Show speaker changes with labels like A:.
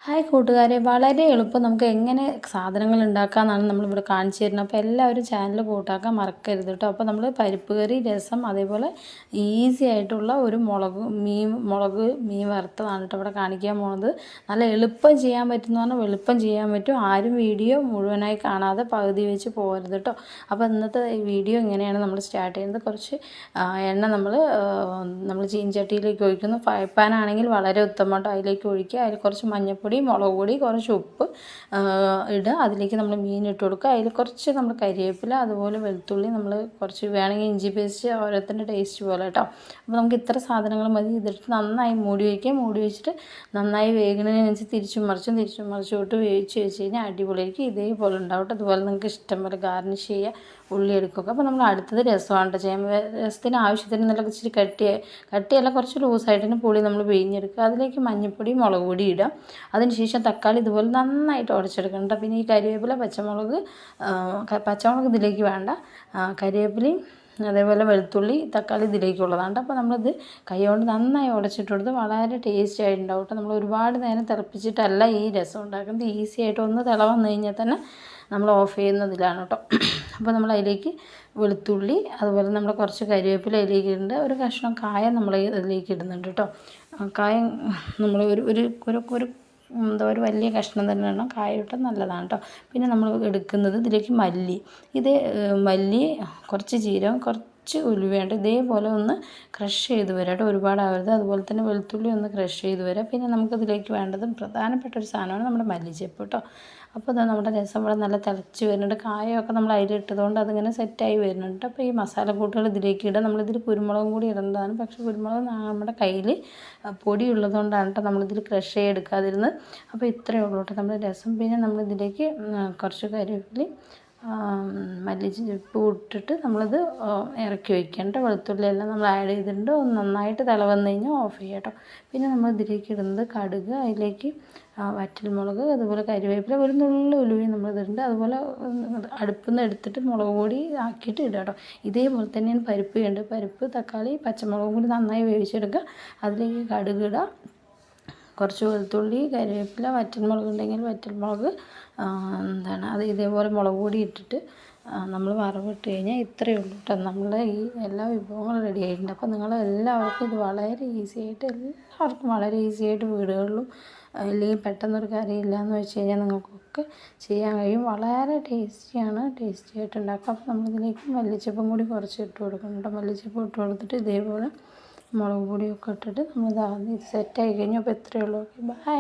A: Hi കൂട്ടുകാരെ, വളരെ എളുപ്പം നമുക്ക് എങ്ങനെ സാധനങ്ങൾ ഉണ്ടാക്കാമെന്നാണ് നമ്മളിവിടെ കാണിച്ചു തരുന്നത്. അപ്പോൾ എല്ലാവരും ചാനൽ കൂട്ടാക്കാൻ മറക്കരുത് കേട്ടോ. അപ്പോൾ നമ്മൾ പരിപ്പ് കറി, രസം, അതേപോലെ ഈസി ആയിട്ടുള്ള ഒരു മുളക് മീൻ വറുത്തതാണ് കേട്ടോ ഇവിടെ കാണിക്കാൻ പോകുന്നത്. നല്ല എളുപ്പം ചെയ്യാൻ പറ്റുന്ന പറഞ്ഞാൽ എളുപ്പം ചെയ്യാൻ പറ്റും. ആരും വീഡിയോ മുഴുവനായി കാണാതെ പകുതി വെച്ച് പോകരുത് കേട്ടോ. അപ്പോൾ ഇന്നത്തെ വീഡിയോ ഇങ്ങനെയാണ് നമ്മൾ സ്റ്റാർട്ട് ചെയ്യുന്നത്. കുറച്ച് എണ്ണ നമ്മൾ ചീനച്ചട്ടിയിലേക്ക് ഒഴിക്കുന്നു. ഫ്രൈ പാൻ ആണെങ്കിൽ വളരെ ഉത്തമം കേട്ടോ. അതിലേക്ക് ഒഴിക്കുക. അതിൽ കുറച്ച് മഞ്ഞൾപ്പൊടി, മുളക് പൊടി, കുറച്ച് ഉപ്പ് ഇടുക. അതിലേക്ക് നമ്മൾ മീൻ ഇട്ട് കൊടുക്കുക. അതിൽ കുറച്ച് നമ്മൾ കരിവേപ്പില, അതുപോലെ വെളുത്തുള്ളി, നമ്മൾ കുറച്ച് വേണമെങ്കിൽ ഇഞ്ചി പേസ്റ്റ്, ഓരോരുത്തരുടെ ടേസ്റ്റ് പോലെ കേട്ടോ. അപ്പോൾ നമുക്ക് ഇത്ര സാധനങ്ങൾ മതി. ഇതിട്ട് നന്നായി മൂടി വയ്ക്കുക. മൂടി വെച്ചിട്ട് നന്നായി വേകുന്നതിനനുസരിച്ച് തിരിച്ചും മറിച്ചും ഇട്ട് വേവിച്ച് വെച്ച് കഴിഞ്ഞാൽ അടിപൊളിയായിരിക്കും. ഇതേപോലെ ഉണ്ടാവും. അതുപോലെ നിങ്ങൾക്ക് ഇഷ്ടം പോലെ ഗാർണിഷ് ചെയ്യുക, ഉള്ളി എടുക്കുക. അപ്പോൾ നമ്മൾ അടുത്തത് രസമാണ് ചെയ്യാൻ. രസത്തിന് ആവശ്യത്തിന് നല്ല ഇച്ചിരി കട്ടിയല്ല, കുറച്ച് ലൂസായിട്ട് പുളി നമ്മൾ പിഴിഞ്ഞെടുക്കുക. അതിലേക്ക് മഞ്ഞൾപ്പൊടി, മുളക് പൊടി ഇടുക. അതിനുശേഷം തക്കാളി ഇതുപോലെ നന്നായിട്ട് ഉടച്ചെടുക്കണം കേട്ടോ. പിന്നെ ഈ കരിവേപ്പില, പച്ചമുളക് ഇതിലേക്ക് വേണ്ട. കരിവേപ്പിലയും അതേപോലെ വെളുത്തുള്ളി, തക്കാളി ഇതിലേക്കുള്ളതാണ്. അപ്പോൾ നമ്മളിത് കൈകൊണ്ട് നന്നായി ഉടച്ചിട്ട് കൊടുത്ത് വളരെ ടേസ്റ്റി ആയിട്ടുണ്ടാവും കേട്ടോ. നമ്മൾ ഒരുപാട് നേരം തിളപ്പിച്ചിട്ടല്ല ഈ രസം ഉണ്ടാക്കുന്നത്. ഈസി ആയിട്ട് ഒന്ന് തിള വന്നു കഴിഞ്ഞാൽ തന്നെ നമ്മൾ ഓഫ് ചെയ്യുന്നതിലാണ് കേട്ടോ. അപ്പോൾ നമ്മൾ അതിലേക്ക് വെളുത്തുള്ളി, അതുപോലെ നമ്മൾ കുറച്ച് കരിവേപ്പില അതിലേക്ക് ഇടുന്നുണ്ട്. ഒരു കഷ്ണം കായം നമ്മൾ അതിലേക്ക് ഇടുന്നുണ്ട് കേട്ടോ. കായം നമ്മൾ ഒരു വലിയ കഷ്ണം തന്നെ ഇടണം. കായം ഇട്ടാൽ നല്ലതാണ് കേട്ടോ. പിന്നെ നമ്മൾ എടുക്കുന്നത് ഇതിലേക്ക് മല്ലി, കുറച്ച് ജീരകം, കുറച്ച് ഉലുവയുണ്ട്. ഇതേപോലെ ഒന്ന് ക്രഷ് ചെയ്ത് വരാം കേട്ടോ. ഒരുപാടാവരുത്. അതുപോലെ തന്നെ വെളുത്തുള്ളി ഒന്ന് ക്രഷ് ചെയ്ത് വരാം. പിന്നെ നമുക്കതിലേക്ക് വേണ്ടത് പ്രധാനപ്പെട്ട ഒരു സാധനമാണ് നമ്മുടെ മല്ലിച്ചപ്പ് കേട്ടോ. അപ്പോൾ അത് നമ്മുടെ രസം ഇവിടെ നല്ല തിളച്ച് വരുന്നുണ്ട്. കായമൊക്കെ നമ്മൾ അതിലിട്ടതുകൊണ്ട് അതിങ്ങനെ സെറ്റായി വരുന്നുണ്ട്. അപ്പോൾ ഈ മസാലക്കൂട്ടുകൾ ഇതിലേക്ക് ഇടാം. നമ്മളിതിൽ കുരുമുളകും കൂടി ഇടേണ്ടതാണ്. പക്ഷേ കുരുമുളക് നമ്മുടെ കയ്യിൽ പൊടി ഉള്ളതുകൊണ്ടാണ് കേട്ടോ നമ്മളിതിൽ ക്രഷ് ചെയ്തെടുക്കാതിരുന്നത്. അപ്പോൾ ഇത്രയേ ഉള്ളൂ കേട്ടോ നമ്മുടെ രസം. പിന്നെ നമ്മളിതിലേക്ക് കുറച്ച് കരിവേപ്പിലയും മല്ലിച്ചപ്പ് ഇട്ടിട്ട് നമ്മളിത് ഇറക്കി വയ്ക്കേണ്ട. വെളുത്തുള്ളി എല്ലാം നമ്മൾ ആഡ് ചെയ്തിട്ടുണ്ട്. ഒന്ന് നന്നായിട്ട് തിള വന്നു കഴിഞ്ഞാൽ ഓഫ് ചെയ്യാം കേട്ടോ. പിന്നെ നമ്മൾ ഇതിലേക്ക് ഇടുന്നത് കടുക്, അതിലേക്ക് വറ്റൽമുളക്, അതുപോലെ കരിവേപ്പില, ഒരു നുള്ളു ഉലുവയും നമ്മൾ ഇടുന്നുണ്ട്. അതുപോലെ അടുപ്പിൽ നിന്ന് എടുത്തിട്ട് മുളക് പൊടി ആക്കിയിട്ട് ഇടുക കേട്ടോ. ഇതേപോലെ തന്നെയാണ് പരിപ്പ് ചെയ്യേണ്ടത്. പരിപ്പ്, തക്കാളി, പച്ചമുളകും കൂടി നന്നായി വേവിച്ചെടുക്കുക. അതിലേക്ക് കടുക് ഇടുക, കുറച്ച് വെളുത്തുള്ളി, കരിവേപ്പില, വറ്റൽമുളക് ഉണ്ടെങ്കിൽ വറ്റൽമുളക്, അത് ഇതേപോലെ മുളക് പൊടി ഇട്ടിട്ട് നമ്മൾ വറവിട്ട് കഴിഞ്ഞാൽ ഇത്രയേ ഉള്ളൂ കേട്ടോ. നമ്മളെ ഈ എല്ലാ വിഭവങ്ങളും റെഡി ആയിട്ടുണ്ട്. അപ്പോൾ നിങ്ങളെല്ലാവർക്കും ഇത് വളരെ ഈസി ആയിട്ട് വീടുകളിലും അല്ലെങ്കിൽ പെട്ടെന്നൊരു കറി ഇല്ലയെന്ന് വെച്ച് കഴിഞ്ഞാൽ നിങ്ങൾക്കൊക്കെ ചെയ്യാൻ കഴിയും. വളരെ ടേസ്റ്റി ആയിട്ട് ഉണ്ടാക്കുക. അപ്പോൾ നമ്മളിതിലേക്ക് മല്ലിച്ചപ്പും കൂടി കുറച്ച് ഇട്ട് കൊടുക്കുന്നുണ്ട്. മല്ലിച്ചപ്പ് ഇട്ട് കൊടുത്തിട്ട് ഇതേപോലെ മുളക് പൊടിയൊക്കെ ഇട്ടിട്ട് നമ്മൾ ഇത് സെറ്റായി കഴിഞ്ഞു. അപ്പോൾ ഇത്രയേ ഉള്ളൂ. Okay, by.